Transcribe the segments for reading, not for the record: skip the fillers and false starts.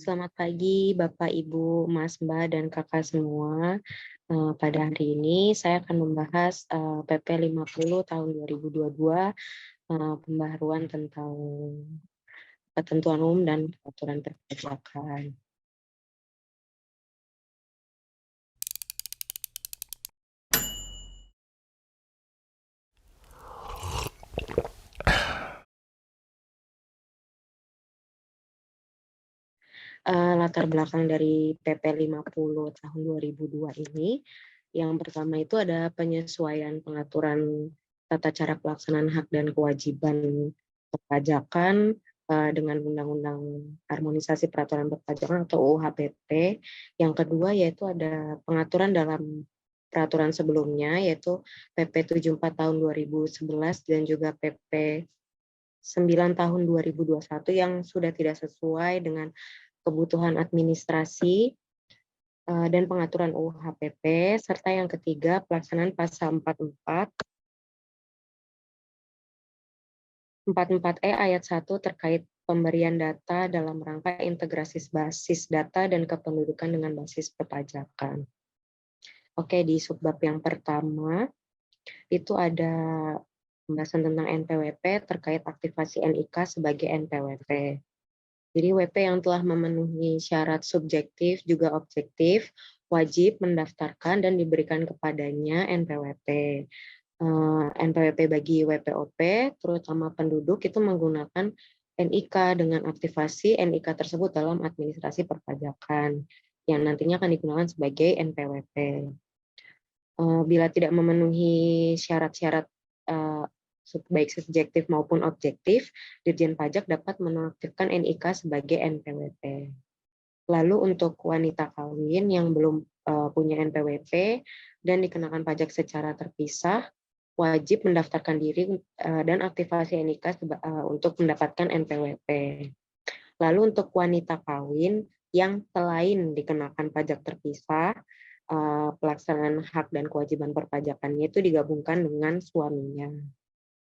Selamat pagi Bapak, Ibu, Mas, Mbak, dan Kakak semua. Pada hari ini saya akan membahas PP 50 tahun 2022, pembaharuan tentang ketentuan umum dan peraturan perpajakan. Latar belakang dari PP 50 tahun 2002 ini, yang pertama itu ada penyesuaian pengaturan tata cara pelaksanaan hak dan kewajiban perpajakan dengan Undang-Undang Harmonisasi Peraturan Perpajakan atau UU HPP. Yang kedua yaitu ada pengaturan dalam peraturan sebelumnya yaitu PP 74 tahun 2011 dan juga PP 9 tahun 2021 yang sudah tidak sesuai dengan kebutuhan administrasi dan pengaturan UU HPP, serta yang ketiga pelaksanaan pasal 44E ayat 1 terkait pemberian data dalam rangka integrasi basis data dan kependudukan dengan basis perpajakan. Oke, di subbab yang pertama itu ada pembahasan tentang NPWP terkait aktivasi NIK sebagai NPWP. Jadi WP yang telah memenuhi syarat subjektif juga objektif wajib mendaftarkan dan diberikan kepadanya NPWP. NPWP bagi WPOP, terutama penduduk itu menggunakan NIK dengan aktivasi NIK tersebut dalam administrasi perpajakan yang nantinya akan digunakan sebagai NPWP. Bila tidak memenuhi syarat-syarat baik subjektif maupun objektif, Dirjen Pajak dapat menonaktifkan NIK sebagai NPWP. Lalu untuk wanita kawin yang belum punya NPWP dan dikenakan pajak secara terpisah, wajib mendaftarkan diri dan aktivasi NIK untuk mendapatkan NPWP. Lalu untuk wanita kawin yang selain dikenakan pajak terpisah, pelaksanaan hak dan kewajiban perpajakannya itu digabungkan dengan suaminya.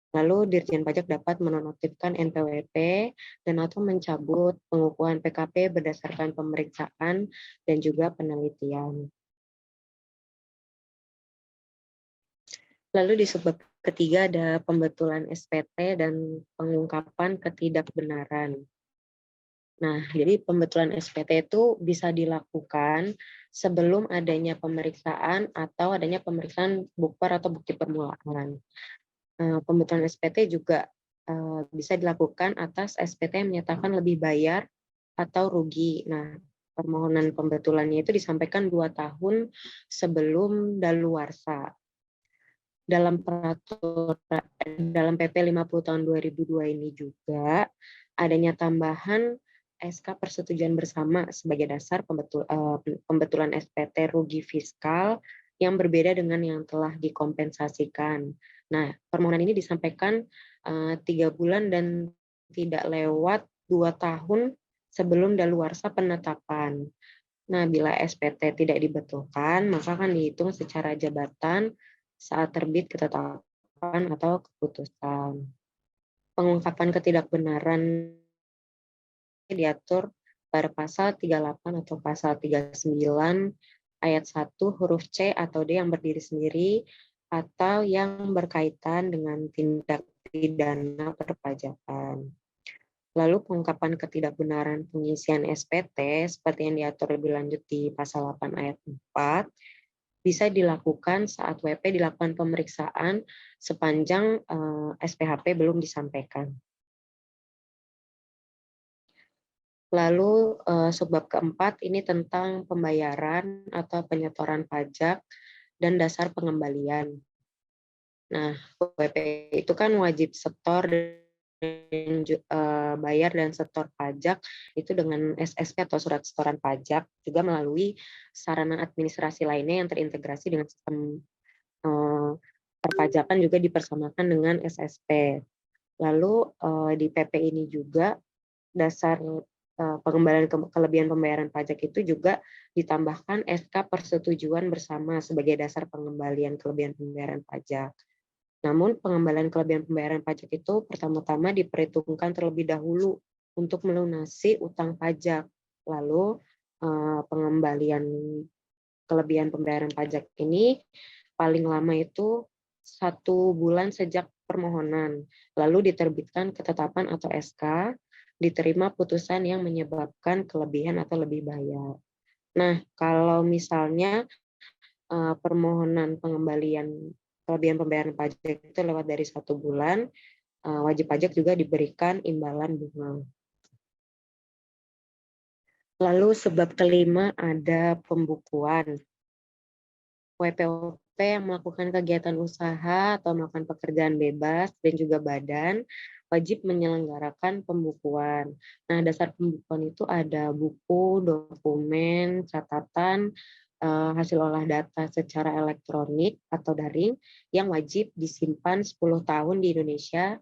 Lalu Dirjen Pajak dapat menonaktifkan NPWP dan atau mencabut pengukuhan PKP berdasarkan pemeriksaan dan juga penelitian. Lalu di subbab ketiga ada pembetulan SPT dan pengungkapan ketidakbenaran. Nah, jadi pembetulan SPT itu bisa dilakukan sebelum adanya pemeriksaan atau adanya pemeriksaan bukber atau bukti permulaan. Pembetulan SPT juga bisa dilakukan atas SPT yang menyatakan lebih bayar atau rugi. Nah, permohonan pembetulannya itu disampaikan 2 tahun sebelum daluarsa. Dalam PP 50 tahun 2002 ini juga adanya tambahan SK persetujuan bersama sebagai dasar pembetulan SPT rugi fiskal yang berbeda dengan yang telah dikompensasikan. Nah, permohonan ini disampaikan 3 bulan dan tidak lewat 2 tahun sebelum daluarsa penetapan. Nah, bila SPT tidak dibetulkan, maka akan dihitung secara jabatan saat terbit ketetapan atau keputusan. Pengungkapan ketidakbenaran diatur pada pasal 38 atau pasal 39 ayat 1 huruf C atau D yang berdiri sendiri atau yang berkaitan dengan tindak pidana perpajakan. Lalu pengungkapan ketidakbenaran pengisian SPT seperti yang diatur lebih lanjut di pasal 8 ayat 4 bisa dilakukan saat WP dilakukan pemeriksaan sepanjang SPHP belum disampaikan. Lalu subbab keempat ini tentang pembayaran atau penyetoran pajak dan dasar pengembalian. Nah, WP itu kan wajib setor dan bayar dan setor pajak itu dengan SSP atau surat setoran pajak, juga melalui sarana administrasi lainnya yang terintegrasi dengan sistem perpajakan juga dipersamakan dengan SSP. Lalu di PP ini juga dasar pengembalian kelebihan pembayaran pajak itu juga ditambahkan SK persetujuan bersama sebagai dasar pengembalian kelebihan pembayaran pajak. Namun pengembalian kelebihan pembayaran pajak itu pertama-tama diperhitungkan terlebih dahulu untuk melunasi utang pajak Lalu pengembalian kelebihan pembayaran pajak ini paling lama itu 1 bulan sejak permohonan, lalu diterbitkan ketetapan atau SK, diterima putusan yang menyebabkan kelebihan atau lebih bayar. Nah, kalau misalnya permohonan pengembalian kelebihan pembayaran pajak itu lewat dari 1 bulan, wajib pajak juga diberikan imbalan bunga. Lalu sebab kelima ada pembukuan. WPOP yang melakukan kegiatan usaha atau melakukan pekerjaan bebas dan juga badan wajib menyelenggarakan pembukuan. Nah, dasar pembukuan itu ada buku, dokumen, catatan, hasil olah data secara elektronik atau daring yang wajib disimpan 10 tahun di Indonesia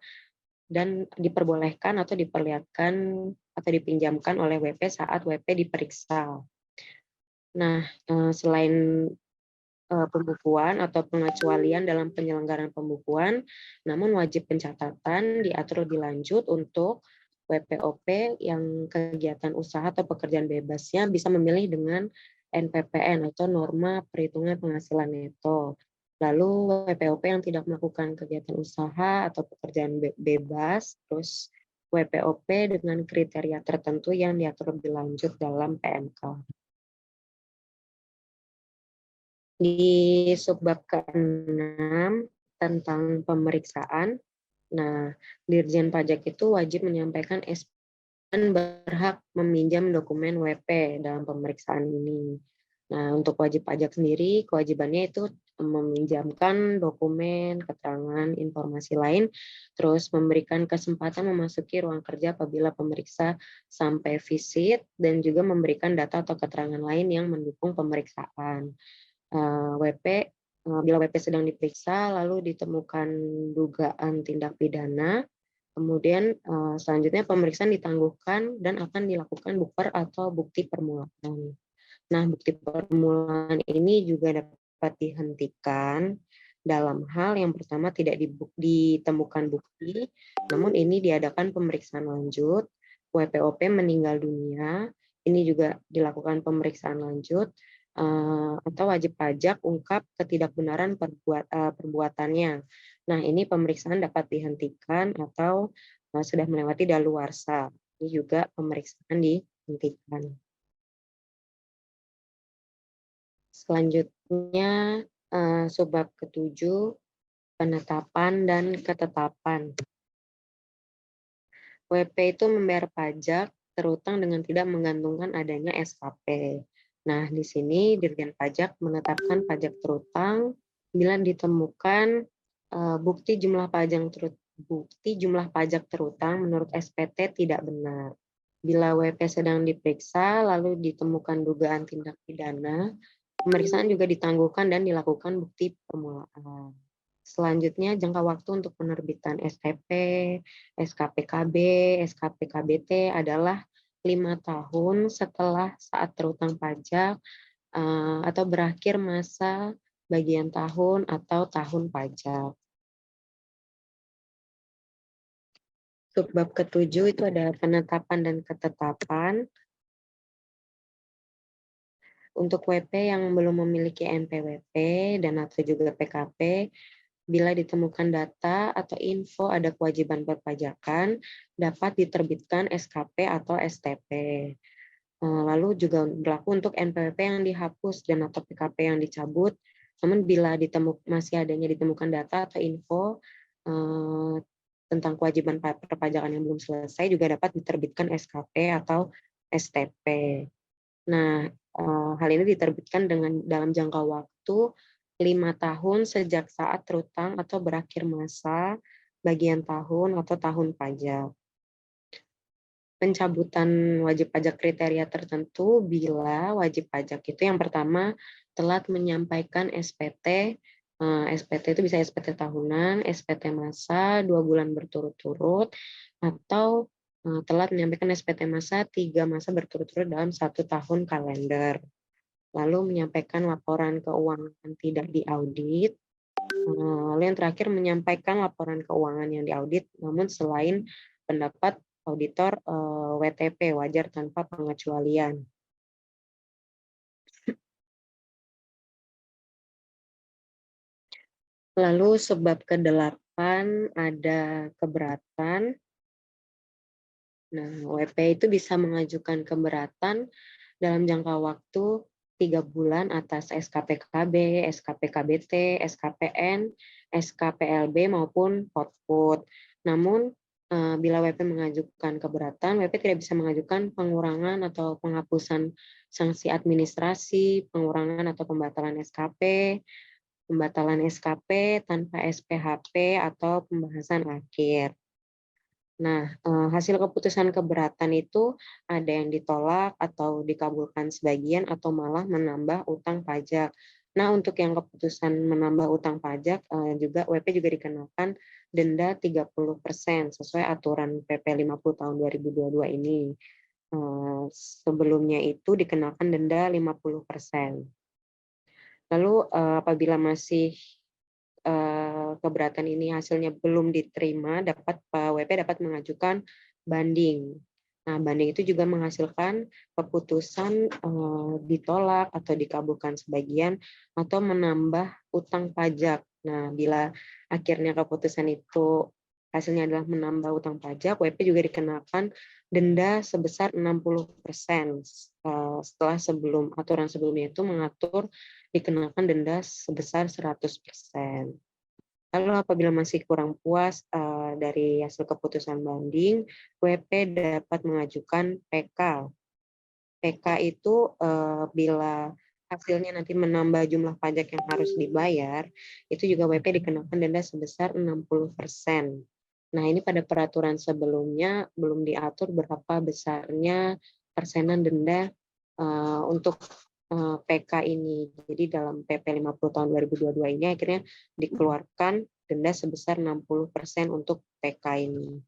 dan diperbolehkan atau diperlihatkan atau dipinjamkan oleh WP saat WP diperiksa. Nah, selain pembukuan atau pengecualian dalam penyelenggaraan pembukuan, namun wajib pencatatan diatur lebih lanjut untuk WPOP yang kegiatan usaha atau pekerjaan bebasnya bisa memilih dengan NPPN atau norma perhitungan penghasilan neto. Lalu WPOP yang tidak melakukan kegiatan usaha atau pekerjaan bebas, terus WPOP dengan kriteria tertentu yang diatur lebih lanjut dalam PMK. Di subbab ke-6 tentang pemeriksaan, nah Dirjen Pajak itu wajib menyampaikan dan berhak meminjam dokumen WP dalam pemeriksaan ini. Nah, untuk wajib pajak sendiri, kewajibannya itu meminjamkan dokumen, keterangan, informasi lain, terus memberikan kesempatan memasuki ruang kerja apabila pemeriksa sampai visit, dan juga memberikan data atau keterangan lain yang mendukung pemeriksaan. WP, bila WP sedang diperiksa, lalu ditemukan dugaan tindak pidana, kemudian selanjutnya pemeriksaan ditangguhkan dan akan dilakukan bukper atau bukti permulaan. Nah, bukti permulaan ini juga dapat dihentikan dalam hal yang pertama tidak ditemukan bukti, namun ini diadakan pemeriksaan lanjut, WPOP meninggal dunia, ini juga dilakukan pemeriksaan lanjut, atau wajib pajak ungkap ketidakbenaran perbuatannya. Nah, ini pemeriksaan dapat dihentikan atau sudah melewati daluarsa. Ini juga pemeriksaan dihentikan. Selanjutnya, subbab ke-7, penetapan dan ketetapan. WP itu membayar pajak terutang dengan tidak menggantungkan adanya SKP. Nah, di sini Dirjen Pajak menetapkan pajak terutang bila ditemukan bukti jumlah pajak terutang menurut SPT tidak benar. Bila WP sedang diperiksa lalu ditemukan dugaan tindak pidana, pemeriksaan juga ditangguhkan dan dilakukan bukti permulaan. Selanjutnya jangka waktu untuk penerbitan STP, SKPKB, SKPKBT adalah 5 tahun setelah saat terutang pajak atau berakhir masa bagian tahun atau tahun pajak. Subbab ke-7 itu ada penetapan dan ketetapan. Untuk WP yang belum memiliki NPWP dan atau juga PKP, bila ditemukan data atau info ada kewajiban perpajakan, dapat diterbitkan SKP atau STP. Lalu juga berlaku untuk NPWP yang dihapus dan atau PKP yang dicabut. Namun bila masih adanya ditemukan data atau info tentang kewajiban perpajakan yang belum selesai, juga dapat diterbitkan SKP atau STP. Nah, hal ini diterbitkan dalam jangka waktu 5 tahun sejak saat terutang atau berakhir masa bagian tahun atau tahun pajak. Pencabutan wajib pajak kriteria tertentu bila wajib pajak itu yang pertama telat menyampaikan SPT. SPT itu bisa SPT tahunan, SPT masa 2 bulan berturut-turut, atau telat menyampaikan SPT masa 3 masa berturut-turut dalam 1 tahun kalender. Lalu menyampaikan laporan keuangan tidak diaudit. Lalu yang terakhir menyampaikan laporan keuangan yang diaudit, namun selain pendapat auditor WTP, wajar tanpa pengecualian. Lalu sebab ke-8 ada keberatan. Nah, WP itu bisa mengajukan keberatan dalam jangka waktu 3 bulan atas SKPKB, SKPKBT, SKPN, SKPLB maupun Hotput. Namun bila WP mengajukan keberatan, WP tidak bisa mengajukan pengurangan atau penghapusan sanksi administrasi, pengurangan atau pembatalan SKP, pembatalan SKP tanpa SPHP atau pembahasan akhir. Nah, hasil keputusan keberatan itu ada yang ditolak atau dikabulkan sebagian atau malah menambah utang pajak. Nah, untuk yang keputusan menambah utang pajak juga WP juga dikenakan denda 30% sesuai aturan PP 50 tahun 2022 ini. Sebelumnya itu dikenakan denda 50%. Lalu apabila masih keberatan ini hasilnya belum diterima, WP dapat mengajukan banding. Nah, banding itu juga menghasilkan keputusan ditolak atau dikabulkan sebagian atau menambah utang pajak. Nah, bila akhirnya keputusan itu hasilnya adalah menambah utang pajak, WP juga dikenakan denda sebesar 60%. Setelah aturan sebelumnya itu mengatur dikenakan denda sebesar 100%. Lalu apabila masih kurang puas dari hasil keputusan banding, WP dapat mengajukan PK. PK itu bila hasilnya nanti menambah jumlah pajak yang harus dibayar, itu juga WP dikenakan denda sebesar 60%. Nah, ini pada peraturan sebelumnya belum diatur berapa besarnya persenan denda untuk PK ini. Jadi dalam PP 50 tahun 2022 ini akhirnya dikeluarkan denda sebesar 60% untuk PK ini.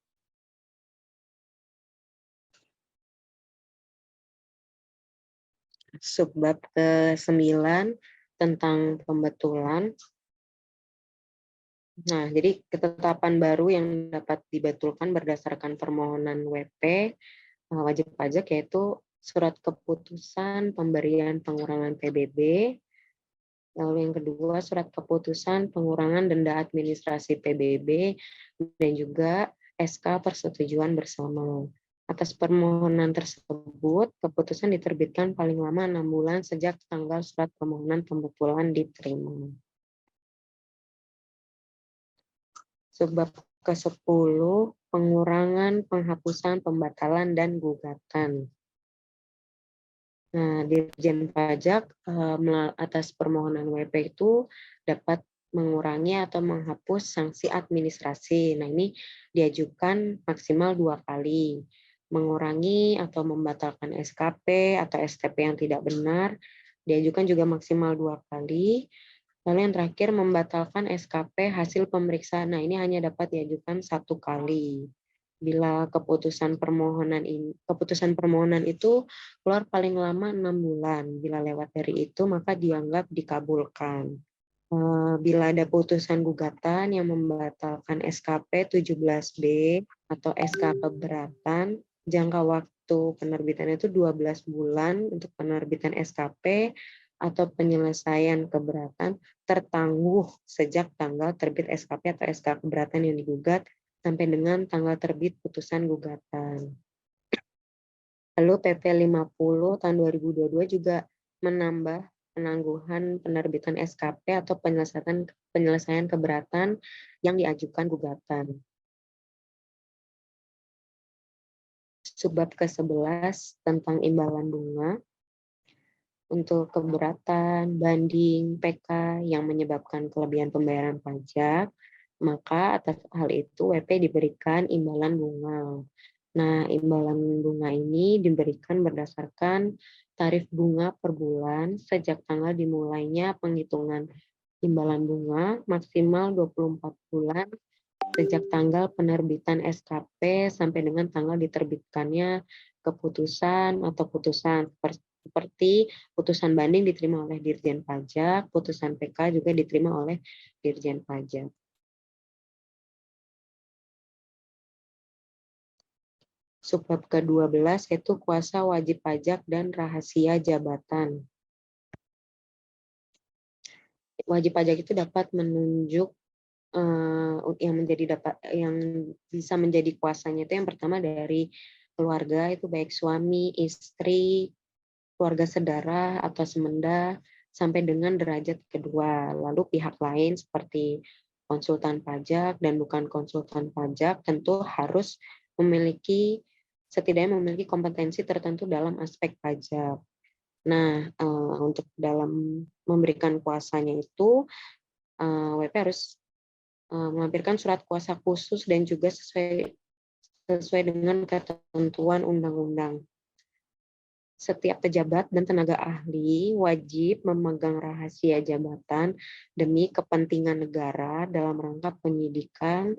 Subbab ke-9 tentang pembetulan. Nah, jadi ketetapan baru yang dapat dibetulkan berdasarkan permohonan WP wajib pajak yaitu surat keputusan pemberian pengurangan PBB, lalu yang kedua surat keputusan pengurangan denda administrasi PBB, dan juga SK persetujuan bersama. Atas permohonan tersebut, keputusan diterbitkan paling lama 6 bulan sejak tanggal surat permohonan pembetulan diterima. Subbab ke-10, pengurangan, penghapusan, pembatalan, dan gugatan. Nah, Dirjen Pajak atas permohonan WP itu dapat mengurangi atau menghapus sanksi administrasi. Nah, ini diajukan maksimal 2 kali. Mengurangi atau membatalkan SKP atau STP yang tidak benar diajukan juga maksimal 2 kali. Lalu yang terakhir membatalkan SKP hasil pemeriksaan. Nah, ini hanya dapat diajukan 1 kali. Bila keputusan permohonan itu keluar paling lama 6 bulan. Bila lewat dari itu maka dianggap dikabulkan. Bila ada putusan gugatan yang membatalkan SKP 17B atau SK keberatan, jangka waktu penerbitannya itu 12 bulan untuk penerbitan SKP atau penyelesaian keberatan tertangguh sejak tanggal terbit SKP atau SK keberatan yang digugat sampai dengan tanggal terbit putusan gugatan. Lalu PP 50 tahun 2022 juga menambah penangguhan penerbitan SKP atau penyelesaian keberatan yang diajukan gugatan. Subbab ke-11 tentang imbalan bunga. Untuk keberatan, banding, PK yang menyebabkan kelebihan pembayaran pajak, maka atas hal itu WP diberikan imbalan bunga. Nah, imbalan bunga ini diberikan berdasarkan tarif bunga per bulan sejak tanggal dimulainya penghitungan imbalan bunga maksimal 24 bulan sejak tanggal penerbitan SKP sampai dengan tanggal diterbitkannya keputusan atau putusan seperti putusan banding diterima oleh Dirjen Pajak, putusan PK juga diterima oleh Dirjen Pajak. Subbab ke-12 yaitu kuasa wajib pajak dan rahasia jabatan. Wajib pajak itu dapat menunjuk yang bisa menjadi kuasanya itu yang pertama dari keluarga, itu baik suami, istri, keluarga sedara atau semenda, sampai dengan derajat kedua. Lalu pihak lain seperti konsultan pajak dan bukan konsultan pajak tentu harus setidaknya memiliki kompetensi tertentu dalam aspek pajak. Nah, untuk dalam memberikan kuasanya itu, WP harus melampirkan surat kuasa khusus dan juga sesuai dengan ketentuan undang-undang. Setiap pejabat dan tenaga ahli wajib memegang rahasia jabatan demi kepentingan negara dalam rangka penyidikan,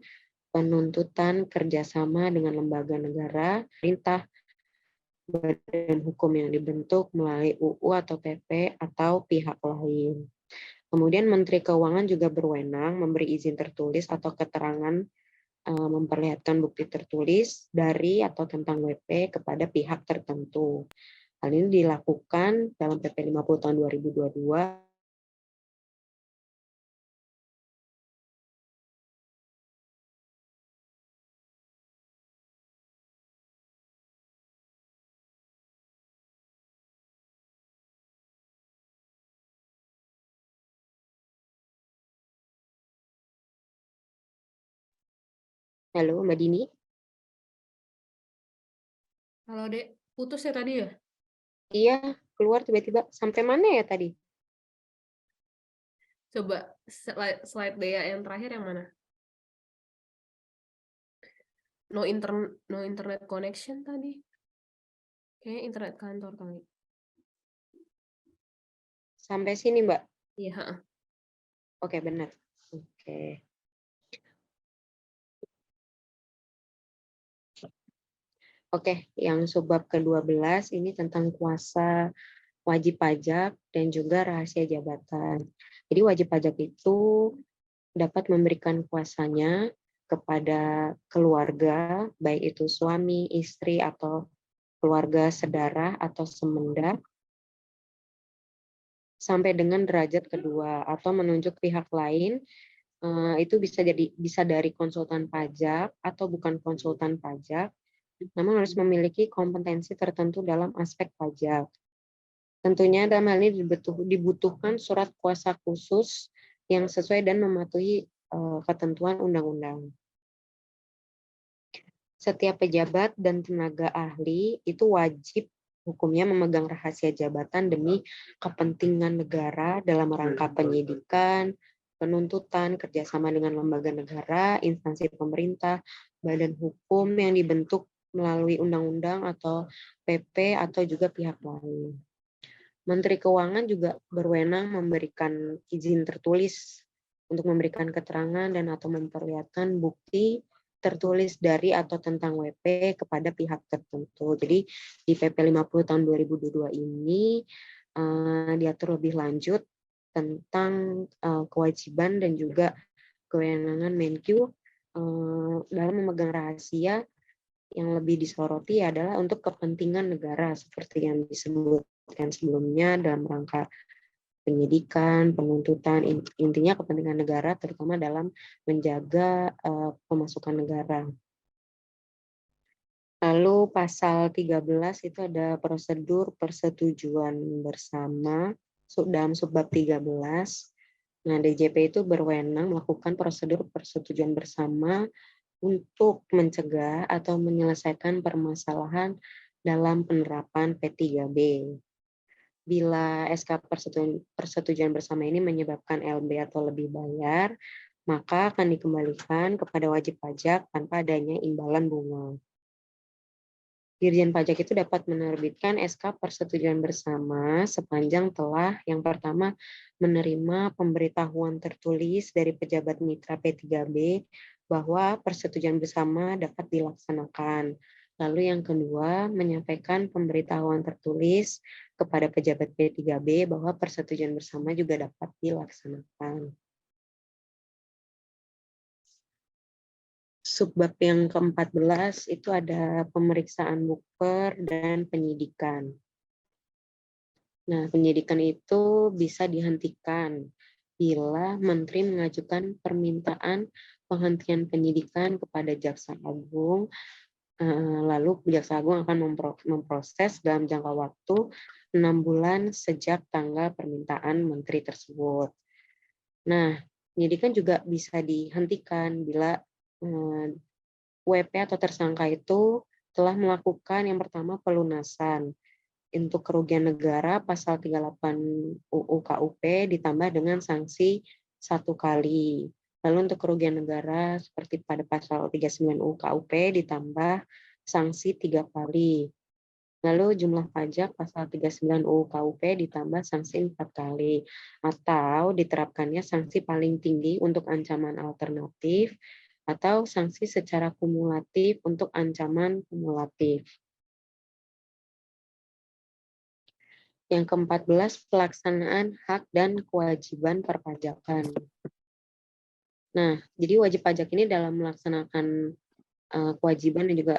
penuntutan, kerjasama dengan lembaga negara, perintah, badan hukum yang dibentuk melalui UU atau PP atau pihak lain. Kemudian Menteri Keuangan juga berwenang memberi izin tertulis atau keterangan memperlihatkan bukti tertulis dari atau tentang WP kepada pihak tertentu. Hal ini dilakukan dalam PP 50 tahun 2022. Halo, Mbak Dini? Halo, Dek. Putus ya tadi ya? Iya, keluar tiba-tiba. Sampai mana ya tadi? Coba slide Dea yang terakhir yang mana? No internet connection tadi. Kayaknya internet kantor kali. Sampai sini, Mbak? Iya. Oke, benar. Oke. Oke, yang subbab ke-12 ini tentang kuasa wajib pajak dan juga rahasia jabatan. Jadi wajib pajak itu dapat memberikan kuasanya kepada keluarga, baik itu suami, istri, atau keluarga sedara atau semenda, sampai dengan derajat kedua, atau menunjuk pihak lain, itu bisa dari konsultan pajak atau bukan konsultan pajak, namun harus memiliki kompetensi tertentu dalam aspek pajak. Tentunya dalam hal ini dibutuhkan surat kuasa khusus yang sesuai dan mematuhi ketentuan undang-undang. Setiap pejabat dan tenaga ahli itu wajib hukumnya memegang rahasia jabatan demi kepentingan negara dalam rangka penyidikan, penuntutan, kerjasama dengan lembaga negara, instansi pemerintah, badan hukum yang dibentuk melalui undang-undang atau PP atau juga pihak lain. Menteri Keuangan juga berwenang memberikan izin tertulis untuk memberikan keterangan dan atau memperlihatkan bukti tertulis dari atau tentang WP kepada pihak tertentu. Jadi di PP 50 tahun 2022 ini diatur lebih lanjut tentang kewajiban dan juga kewenangan Menkyu dalam memegang rahasia. Yang lebih disoroti adalah untuk kepentingan negara seperti yang disebutkan sebelumnya dalam rangka penyidikan, penuntutan, intinya kepentingan negara terutama dalam menjaga pemasukan negara. Lalu pasal 13 itu ada prosedur persetujuan bersama dalam subbab 13. Nah, DJP itu berwenang melakukan prosedur persetujuan bersama untuk mencegah atau menyelesaikan permasalahan dalam penerapan P3B. Bila SK persetujuan bersama ini menyebabkan LB atau lebih bayar, maka akan dikembalikan kepada wajib pajak tanpa adanya imbalan bunga. Dirjen Pajak itu dapat menerbitkan SK persetujuan bersama sepanjang telah yang pertama menerima pemberitahuan tertulis dari pejabat mitra P3B bahwa persetujuan bersama dapat dilaksanakan. Lalu yang kedua, menyampaikan pemberitahuan tertulis kepada pejabat P3B bahwa persetujuan bersama juga dapat dilaksanakan. subbab yang ke-14 itu ada pemeriksaan mukper dan penyidikan. Nah, penyidikan itu bisa dihentikan bila Menteri mengajukan permintaan penghentian penyidikan kepada Jaksa Agung, lalu Jaksa Agung akan memproses dalam jangka waktu 6 bulan sejak tanggal permintaan Menteri tersebut. Nah, penyidikan juga bisa dihentikan bila WP atau tersangka itu telah melakukan yang pertama pelunasan untuk kerugian negara pasal 38 UU KUP ditambah dengan sanksi 1 kali. Lalu untuk kerugian negara seperti pada pasal 39 UU KUP ditambah sanksi 3 kali. Lalu jumlah pajak pasal 39 UU KUP ditambah sanksi 4 kali. Atau diterapkannya sanksi paling tinggi untuk ancaman alternatif atau sanksi secara kumulatif untuk ancaman kumulatif. Yang ke-14, pelaksanaan hak dan kewajiban perpajakan. Nah, jadi wajib pajak ini dalam melaksanakan kewajiban dan juga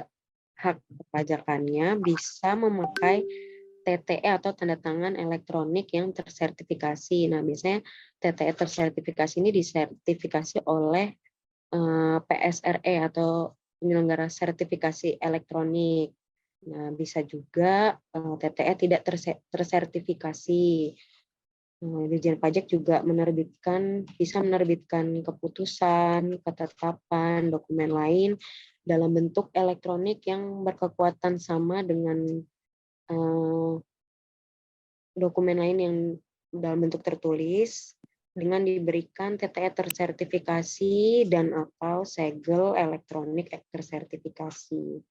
hak perpajakannya bisa memakai TTE atau tanda tangan elektronik yang tersertifikasi. Nah, biasanya TTE tersertifikasi ini disertifikasi oleh PSRE atau penyelenggara sertifikasi elektronik. Nah, bisa juga TTE tidak tersertifikasi. Dirjen Pajak juga bisa menerbitkan keputusan, ketetapan, dokumen lain dalam bentuk elektronik yang berkekuatan sama dengan dokumen lain yang dalam bentuk tertulis dengan diberikan TTE tersertifikasi dan atau segel elektronik tersertifikasi.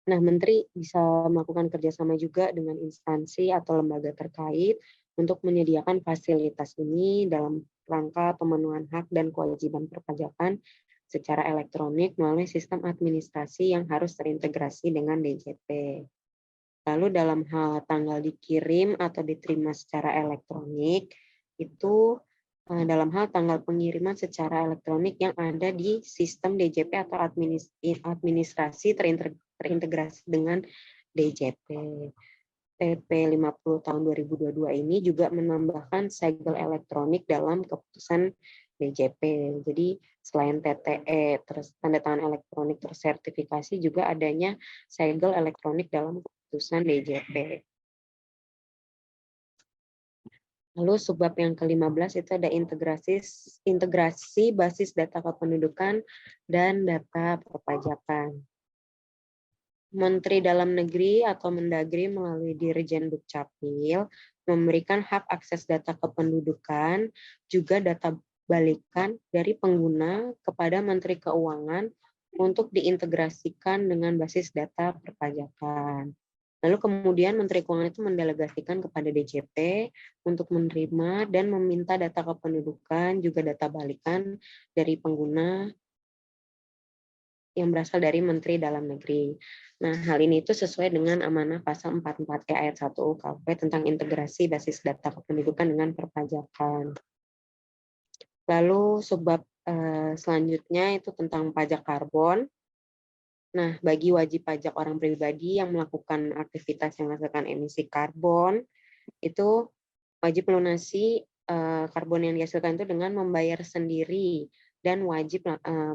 Nah, Menteri bisa melakukan kerjasama juga dengan instansi atau lembaga terkait untuk menyediakan fasilitas ini dalam rangka pemenuhan hak dan kewajiban perpajakan secara elektronik melalui sistem administrasi yang harus terintegrasi dengan DJP. Lalu dalam hal tanggal dikirim atau diterima secara elektronik, itu dalam hal tanggal pengiriman secara elektronik yang ada di sistem DJP atau administrasi terintegrasi dengan DJP. PP 50 tahun 2022 ini juga menambahkan segel elektronik dalam keputusan DJP. Jadi selain TTE, tanda tangan elektronik tersertifikasi, juga adanya segel elektronik dalam keputusan DJP. Lalu subbab yang ke-15 itu ada integrasi basis data kependudukan dan data perpajakan. Menteri Dalam Negeri atau Mendagri melalui Dirjen Dukcapil memberikan hak akses data kependudukan, juga data balikan dari pengguna kepada Menteri Keuangan untuk diintegrasikan dengan basis data perpajakan. Lalu kemudian Menteri Keuangan itu mendelegasikan kepada DJP untuk menerima dan meminta data kependudukan, juga data balikan dari pengguna yang berasal dari Menteri Dalam Negeri. Nah, hal ini itu sesuai dengan amanah pasal 44E ayat 1 UKP tentang integrasi basis data kependudukan dengan perpajakan. Lalu subbab selanjutnya itu tentang pajak karbon. Nah, bagi wajib pajak orang pribadi yang melakukan aktivitas yang menghasilkan emisi karbon, itu wajib melunasi karbon yang dihasilkan itu dengan membayar sendiri dan wajib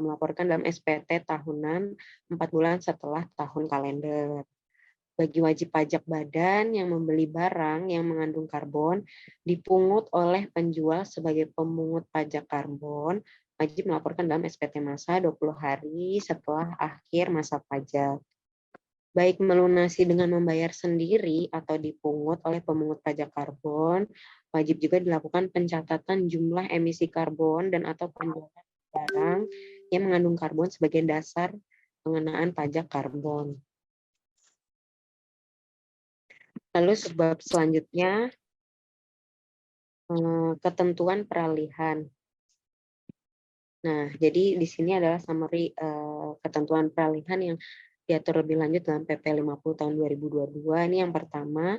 melaporkan dalam SPT tahunan 4 bulan setelah tahun kalender. Bagi wajib pajak badan yang membeli barang yang mengandung karbon dipungut oleh penjual sebagai pemungut pajak karbon, wajib melaporkan dalam SPT masa 20 hari setelah akhir masa pajak. Baik melunasi dengan membayar sendiri atau dipungut oleh pemungut pajak karbon, wajib juga dilakukan pencatatan jumlah emisi karbon dan atau penjualan barang yang mengandung karbon sebagai dasar pengenaan pajak karbon. Lalu sebab selanjutnya, ketentuan peralihan. Nah, jadi di sini adalah summary ketentuan peralihan yang diatur lebih lanjut dalam PP 50 tahun 2022. Ini yang pertama,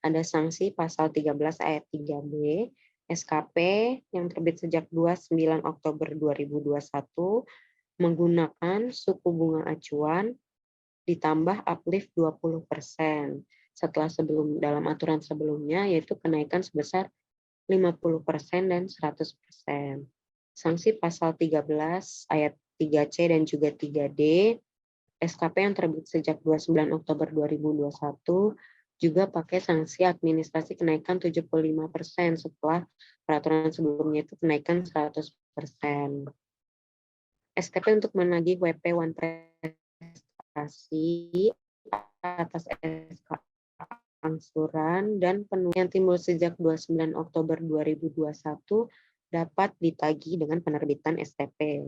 ada sanksi pasal 13 ayat 3B, SKP yang terbit sejak 29 Oktober 2021 menggunakan suku bunga acuan ditambah uplift 20% setelah dalam aturan sebelumnya, yaitu kenaikan sebesar 50% dan 100%. Sanksi pasal 13 ayat 3C dan juga 3D SKP yang terbit sejak 29 Oktober 2021 juga pakai sanksi administrasi kenaikan 75% setelah peraturan sebelumnya itu kenaikan 100%. SKP untuk menagih WP One prestasi atas SK angsuran dan penurunan yang timbul sejak 29 Oktober 2021 dapat ditagih dengan penerbitan STP.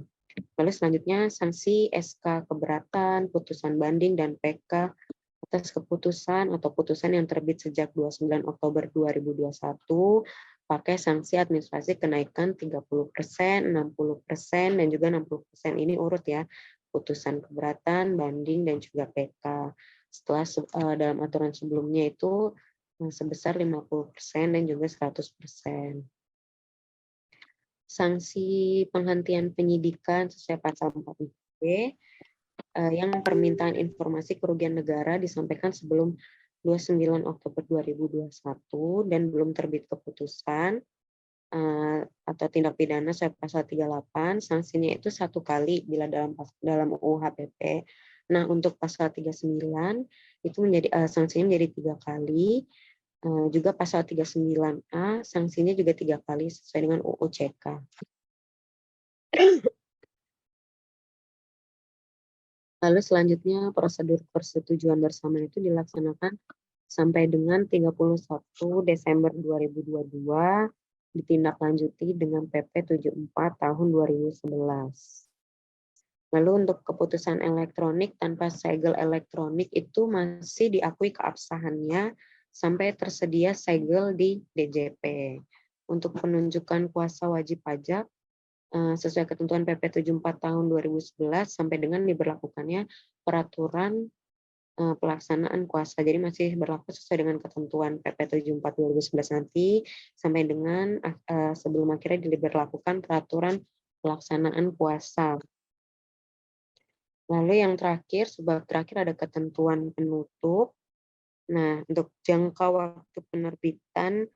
Lalu selanjutnya sanksi SK keberatan, putusan banding, dan PK atas keputusan atau putusan yang terbit sejak 29 Oktober 2021 pakai sanksi administrasi kenaikan 30%, 60%, dan juga 60%. Ini urut ya, putusan keberatan, banding, dan juga PK. Setelah dalam aturan sebelumnya itu sebesar 50% dan juga 100%. Sanksi penghentian penyidikan sesuai pasal 4B yang permintaan informasi kerugian negara disampaikan sebelum 29 Oktober 2021 dan belum terbit keputusan atau tindak pidana sesuai pasal 38, sanksinya itu 1 kali bila dalam UU HPP. Nah, untuk pasal 39 itu sanksinya menjadi 3 kali. Juga pasal 39A sanksinya juga 3 kali sesuai dengan UU CK. Lalu selanjutnya prosedur persetujuan bersama itu dilaksanakan sampai dengan 31 Desember 2022, ditindaklanjuti dengan PP 74 tahun 2011. Lalu untuk keputusan elektronik tanpa segel elektronik itu masih diakui keabsahannya sampai tersedia segel di DJP. Untuk penunjukan kuasa wajib pajak sesuai ketentuan PP 74 tahun 2011 sampai dengan diberlakukannya peraturan pelaksanaan kuasa. Jadi masih berlaku sesuai dengan ketentuan PP 74 2011 nanti sampai dengan sebelum akhirnya diberlakukan peraturan pelaksanaan kuasa. Lalu yang terakhir, subbab terakhir ada ketentuan penutup. Nah, untuk jangka waktu penerbitan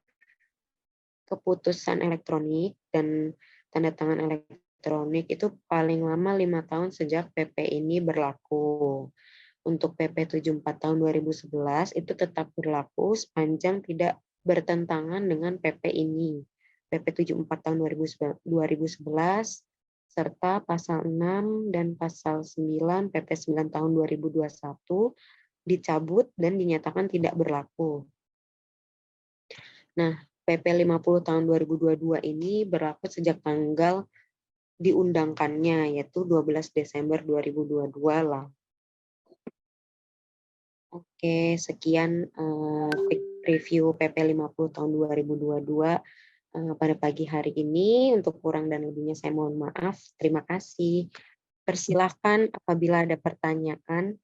keputusan elektronik dan tanda tangan elektronik itu paling lama 5 tahun sejak PP ini berlaku. Untuk PP 74 tahun 2011 itu tetap berlaku sepanjang tidak bertentangan dengan PP ini. PP 74 tahun 2011 serta pasal 6 dan pasal 9 PP 9 tahun 2021 dicabut dan dinyatakan tidak berlaku. Nah, PP 50 tahun 2022 ini berlaku sejak tanggal diundangkannya, yaitu 12 Desember 2022 lah. Oke, sekian review PP 50 tahun 2022 pada pagi hari ini. Untuk kurang dan lebihnya saya mohon maaf. Terima kasih. Persilahkan apabila ada pertanyaan